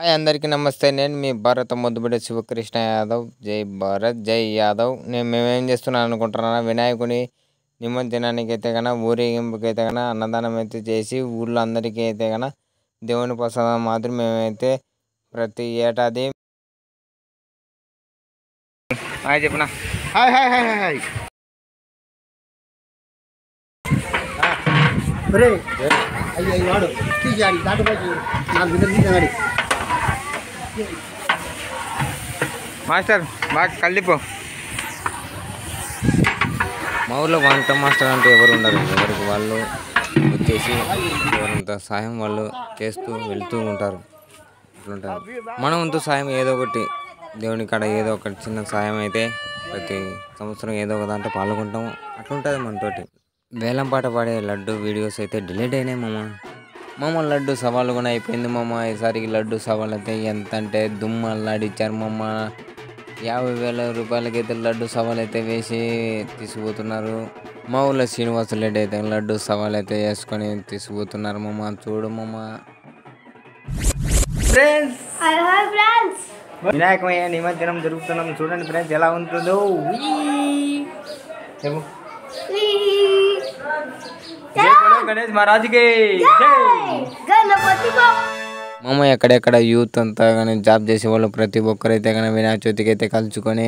Hi అందరికీ నమస్తే. నేను మీ భారత ముద్దుబిడ్డ శివకృష్ణ యాదవ్. జై భారత్ జై యాదవ్. మేమేం చేస్తున్నాను అనుకుంటున్నారా, వినాయకుని నిమజ్జనానికి అయితే కన్నా ఊరేగింపుకి అయితే కన్నా అన్నదానం అయితే చేసి ఊళ్ళో అందరికీ అయితే కన్నా దేవుని ప్రసాదం మాత్రం మేమైతే ప్రతి ఏటాది చెప్పిన హాయ్ హాయ్ హాయ్ హాయ్ ఒరే అయ్యో వాడు తీసేయాలి దాటిపోయి నాకు విధంగా మాస్టర్ బాగా కలిపో. మా ఊళ్ళో వంట మాస్టర్ అంటే ఎవరు ఉండరు. ఎవరికి వాళ్ళు వచ్చేసి ఎవరంత సాయం వాళ్ళు చేస్తూ వెళ్తూ ఉంటారు. అట్లుంటారు. మన వంతు సాయం ఏదో ఒకటి దేవుని కాడ ఏదో ఒకటి చిన్న సాయం అయితే ప్రతి సంవత్సరం ఏదో ఒక దాంట్లో పాల్గొంటాము. అట్లుంటుంది మనతోటి. వేలం పాట పాడే లడ్డు వీడియోస్ అయితే డిలీట్ అయినాయి మామ లడ్డు సవాళ్ళు కూడా అయిపోయింది మామ. ఈసారికి లడ్డు సవాల్ అయితే ఎంత అంటే దుమ్మల్లాడిచ్చారు మామ. 50,000 రూపాయలకైతే లడ్డు సవాల్ అయితే వేసి తీసుకుపోతున్నారు. మా ఊళ్ళో శ్రీనివాసులు రెడ్డి అయితే లడ్డు సవాల్ అయితే వేసుకొని తీసుకుపోతున్నారు మామ. చూడు మామ. ఫ్రెండ్స్ వినాయకమయ్య నిమజ్జనం జరుగుతున్నాం. చూడండి ఫ్రెండ్స్ ఎలా ఉంటుందో. చెప్పు గణేష్ మహారాజుకి మామ. ఎక్కడెక్కడ యూత్ అంతా కానీ జాబ్ చేసేవాళ్ళు ప్రతి ఒక్కరైతే కానీ వినాయక చవితికి అయితే కలుసుకొని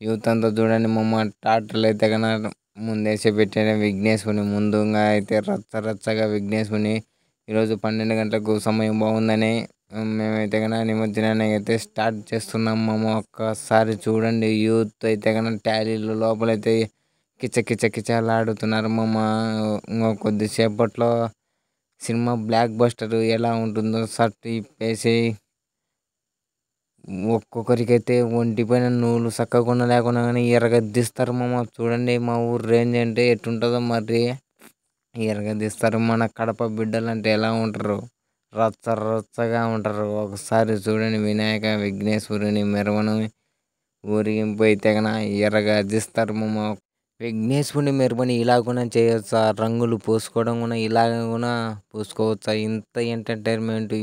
యూత్ అంతా చూడండి మామ. ట్రాక్టర్లు అయితే కన్నా ముందేసి పెట్టిన విఘ్నేశ్వరుని ముందుగా అయితే రచ్చరచ్చగా విఘ్నేశ్వరుని ఈరోజు 12 గంటలకు సమయం బాగుందని మేమైతే కన్నా నిమజ్జనాన్ని అయితే స్టార్ట్ చేస్తున్నాం మామ. ఒక్కసారి చూడండి యూత్ అయితే కన్నా టాలీలు లోపలైతే కిచకిచలాడుతున్నారు మామ. ఇంకో కొద్దిసేపట్లో సినిమా బ్లాక్ బస్టర్ ఎలా ఉంటుందో షర్ట్ ఇప్పేసి ఒక్కొక్కరికైతే ఒంటిపైన నూలు చక్కకుండా లేకుండా కానీ ఎరగదీస్తారు మామ. చూడండి మా ఊరు రేంజ్ అంటే ఎట్టుంటుందో మరి. ఎరగదీస్తారు. మన కడప బిడ్డలు అంటే ఎలా ఉంటారు, రచ్చగా ఉంటారు. ఒకసారి చూడండి వినాయక విఘ్నేశ్వరుని మెరవని ఊరేగింపు అయితే కన్నా ఎరగదీస్తారు మామ. విఘ్నేశ్వరుని మెరవని ఇలా కూడా చేయొచ్చా? రంగులు పూసుకోవడం కూడా ఇలాగ కూడా పూసుకోవచ్చా? ఇంత ఎంటర్టైన్మెంట్,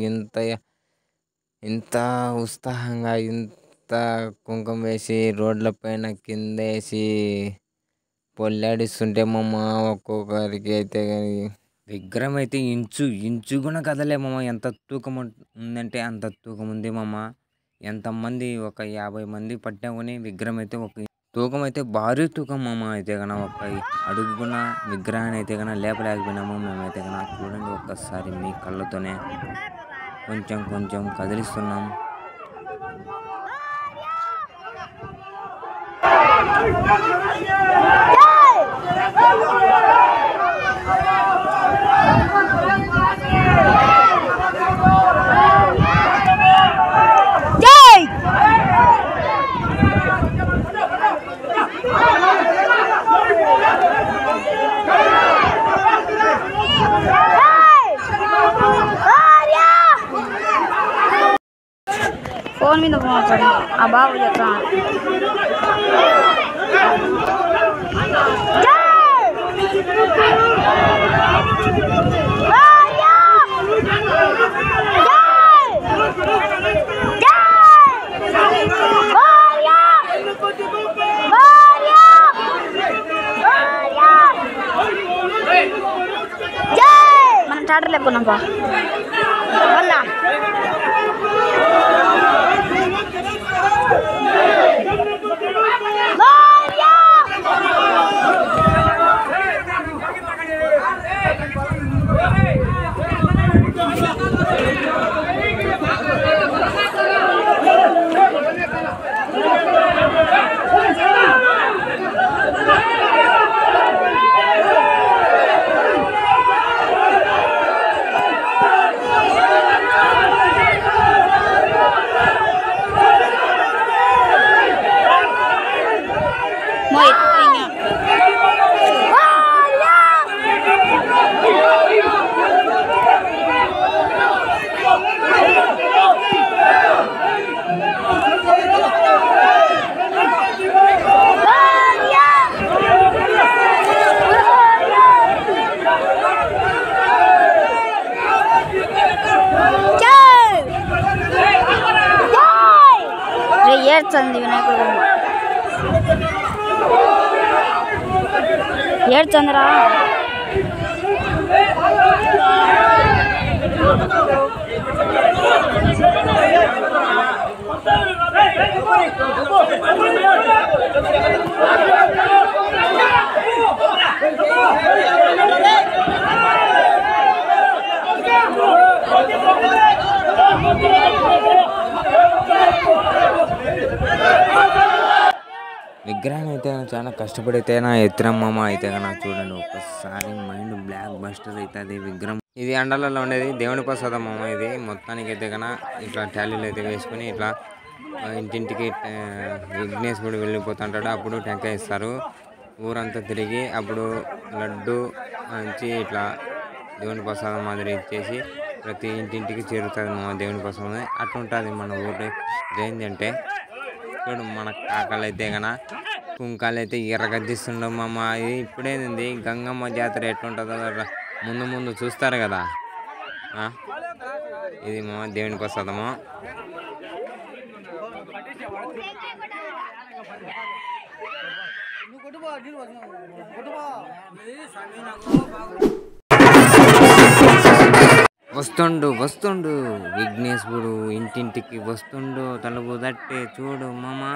ఇంత ఉత్సాహంగా, ఇంత కుంకుమ వేసి రోడ్ల పైన కిందేసి పొల్లాడిస్తుంటే మామ. ఒక్కొక్కరికి అయితే కానీ విగ్రహం అయితే ఇంచు కూడా కదలే మామ. ఎంత తూకం ఉందంటే అంత తూకం ఉంది మామ. ఎంతమంది ఒక 50 మంది పట్టినా కానీ విగ్రహం అయితే ఒక తూకం అయితే భారీ తూకం మామ. అయితే కన్నా ఒక అడుగున విగ్రహాన్ని అయితే కన్నా లేపలేకపోయినాము మేమైతే కన్నా. చూడండి ఒక్కసారి మీ కళ్ళతోనే కొంచెం కదిలిస్తున్నాం. ఫోన్ మీద మాట్లాడి ఆ బాబు చెప్తాను. మనం టాటర్ లేకున్నాం బా వల్ల ఏడ్చంది వినాయకుడు బొమ్మ. ఏడ్చందిరా. విగ్రహం అయితే చాలా కష్టపడితేనా ఎత్తిరమ్మ అయితే కన్నా చూడండి ఒక్కసారి మైండ్ బ్లాక్ బస్టర్ అవుతుంది విగ్రహం. ఇది అండలలో ఉండేది దేవుని ప్రసాదం అమ్మ. ఇది మొత్తానికి అయితే కన్నా ఇట్లా టాలీలు అయితే వేసుకుని ఇట్లా ఇంటింటికి విఘ్నేశ్వరుడు వెళ్ళిపోతుంటాడు. అప్పుడు టెంకాయ ఇస్తారు. ఊరంతా తిరిగి అప్పుడు లడ్డు నుంచి ఇట్లా దేవుని ప్రసాదం మాదిరి ఇచ్చేసి ప్రతి ఇంటింటికి చేరుతుంది మా దేవుని ప్రసాదం. అట్లా ఉంటుంది మన ఊరు జయంతి అంటే. చూడు మన కాకలు అయితే కన్నా కుంకాలు అయితే ఎర్రగద్దిస్తుండవు మామ. ఇది ఇప్పుడేంది గంగమ్మ జాతర ఎట్లుంటుందో ముందు ముందు చూస్తారు కదా. ఇది మా దేవుని ప్రసాదము. వస్తుండు వస్తుండు విఘ్నేశ్వరుడు ఇంటింటికి వస్తుండు. తలుపు తట్టే చూడు మామా.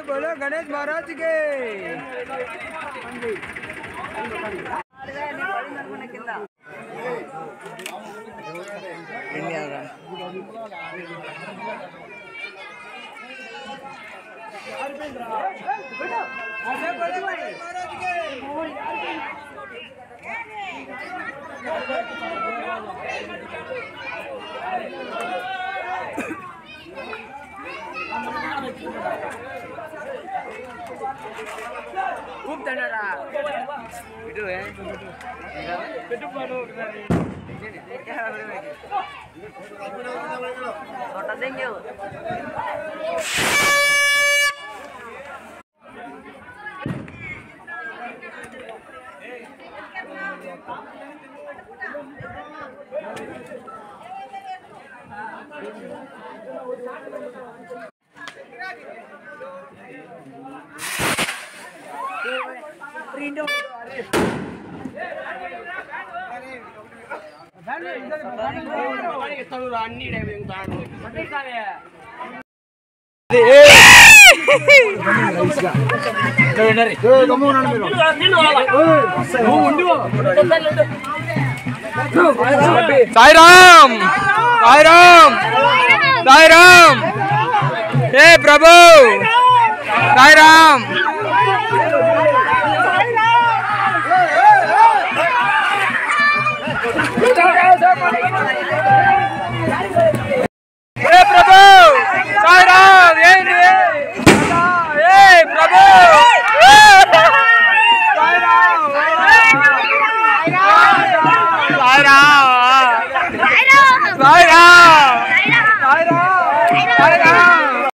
बोलो गणेश महाराज के. साईराम साईराम साईराम हे प्रभु साईराम.